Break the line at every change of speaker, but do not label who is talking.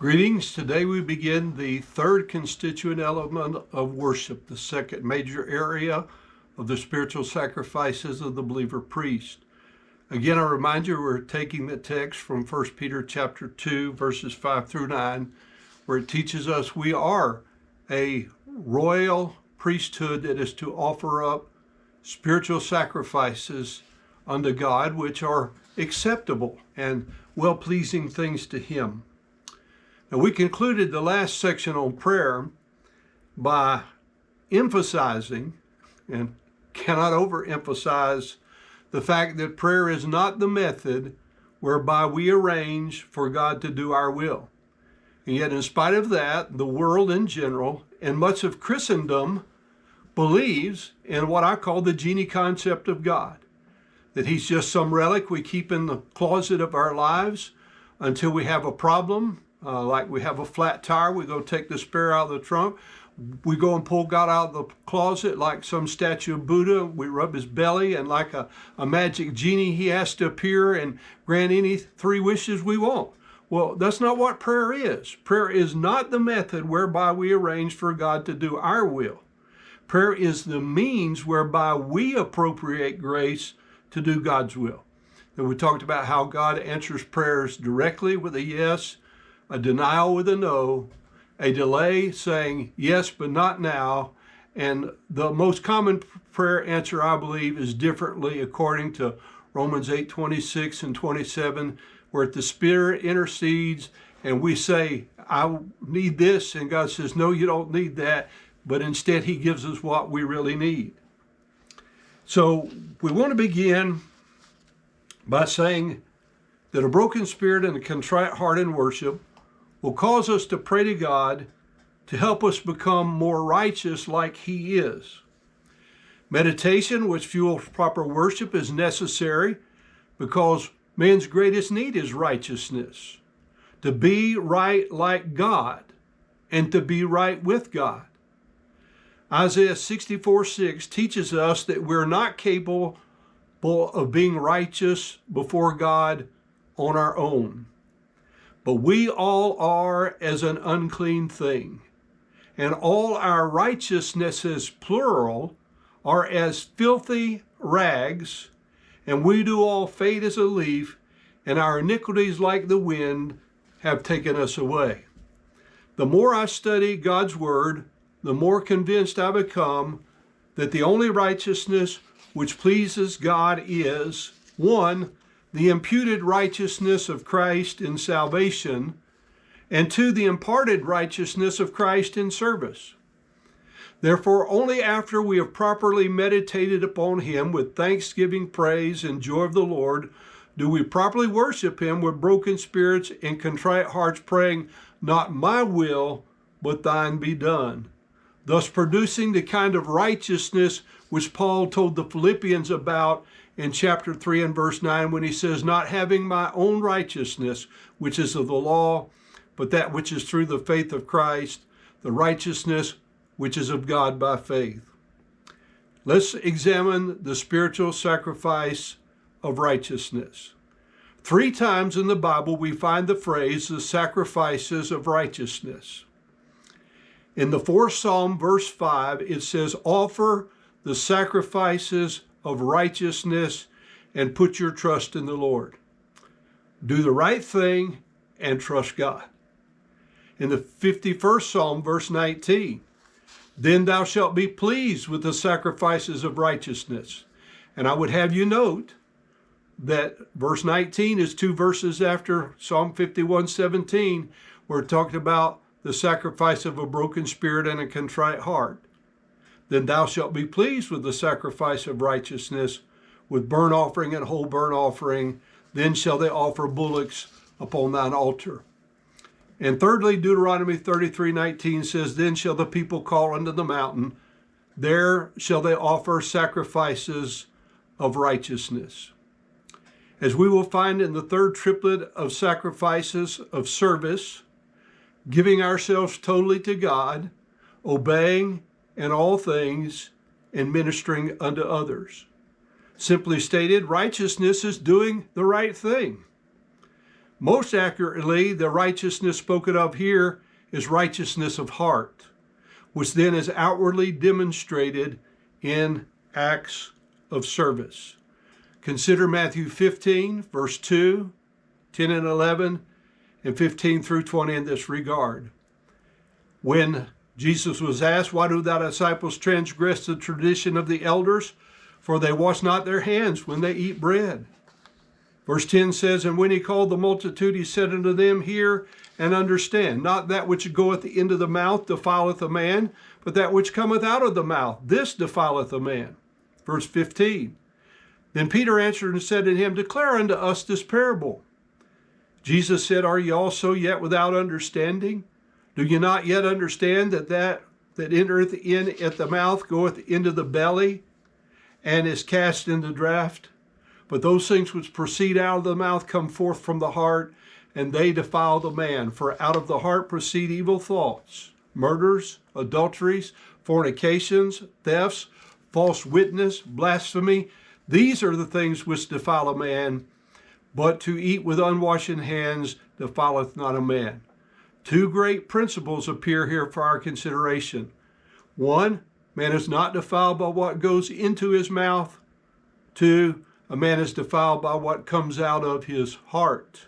Greetings. Today we begin the third constituent element of worship, the second major area of the spiritual sacrifices of the believer priest. Again, I remind you we're taking the text from 1 Peter chapter 2, verses 5 through 9, where it teaches us we are a royal priesthood that is to offer up spiritual sacrifices unto God, which are acceptable and well-pleasing things to Him. Now, we concluded the last section on prayer by emphasizing, and cannot overemphasize, the fact that prayer is not the method whereby we arrange for God to do our will. And yet, in spite of that, the world in general and much of Christendom believes in what I call the genie concept of God, that He's just some relic we keep in the closet of our lives until we have a problem. Like we have a flat tire, we go take the spare out of the trunk. We go and pull God out of the closet like some statue of Buddha. We rub his belly, and like a magic genie, he has to appear and grant any three wishes we want. Well, that's not what prayer is. Prayer is not the method whereby we arrange for God to do our will. Prayer is the means whereby we appropriate grace to do God's will. And we talked about how God answers prayers directly with a yes, a denial with a no, a delay saying yes, but not now. And the most common prayer answer, I believe, is differently according to Romans 8:26 and 27, where the Spirit intercedes and we say, I need this, and God says, no, you don't need that, but instead He gives us what we really need. So we want to begin by saying that a broken spirit and a contrite heart in worship will cause us to pray to God to help us become more righteous like He is. Meditation, which fuels proper worship, is necessary because man's greatest need is righteousness, to be right like God and to be right with God. Isaiah 64:6 teaches us that we're not capable of being righteous before God on our own. But we all are as an unclean thing, and all our righteousnesses, plural, are as filthy rags, and we do all fade as a leaf, and our iniquities like the wind have taken us away. The more I study God's Word, the more convinced I become that the only righteousness which pleases God is, 1, the imputed righteousness of Christ in salvation, and 2, the imparted righteousness of Christ in service. Therefore, only after we have properly meditated upon Him with thanksgiving, praise, and joy of the Lord, do we properly worship Him with broken spirits and contrite hearts, praying, not my will, but thine be done, thus producing the kind of righteousness which Paul told the Philippians about in chapter 3 and verse 9, when he says, not having my own righteousness, which is of the law, but that which is through the faith of Christ, the righteousness which is of God by faith. Let's examine the spiritual sacrifice of righteousness. 3 times in the Bible we find the phrase, the sacrifices of righteousness. In the 4th Psalm, verse 5, it says, offer the sacrifices of righteousness and put your trust in the Lord. Do the right thing and trust God. In the 51st Psalm, verse 19, then thou shalt be pleased with the sacrifices of righteousness. And I would have you note that verse 19 is 2 verses after Psalm 51:17, where it talked about the sacrifice of a broken spirit and a contrite heart. Then thou shalt be pleased with the sacrifice of righteousness, with burnt offering and whole burnt offering. Then shall they offer bullocks upon thine altar. And thirdly, Deuteronomy 33:19 says, then shall the people call unto the mountain. There shall they offer sacrifices of righteousness. As we will find in the third triplet of sacrifices of service, giving ourselves totally to God, obeying in all things, and ministering unto others. Simply stated, righteousness is doing the right thing. Most accurately, the righteousness spoken of here is righteousness of heart, which then is outwardly demonstrated in acts of service. Consider Matthew 15, verse 2, 10 and 11, and 15 through 20 in this regard. When Jesus was asked, "Why do thy disciples transgress the tradition of the elders? For they wash not their hands when they eat bread." Verse 10 says, "And when he called the multitude, he said unto them, Hear and understand, not that which goeth into the mouth defileth a man, but that which cometh out of the mouth, this defileth a man." Verse 15, "Then Peter answered and said to him, Declare unto us this parable." Jesus said, "Are ye also yet without understanding? Do ye not yet understand that entereth in at the mouth goeth into the belly, and is cast in the draught? But those things which proceed out of the mouth come forth from the heart, and they defile the man. For out of the heart proceed evil thoughts, murders, adulteries, fornications, thefts, false witness, blasphemy. These are the things which defile a man, but to eat with unwashen hands defileth not a man." Two great principles appear here for our consideration. One, man is not defiled by what goes into his mouth. Two, a man is defiled by what comes out of his heart.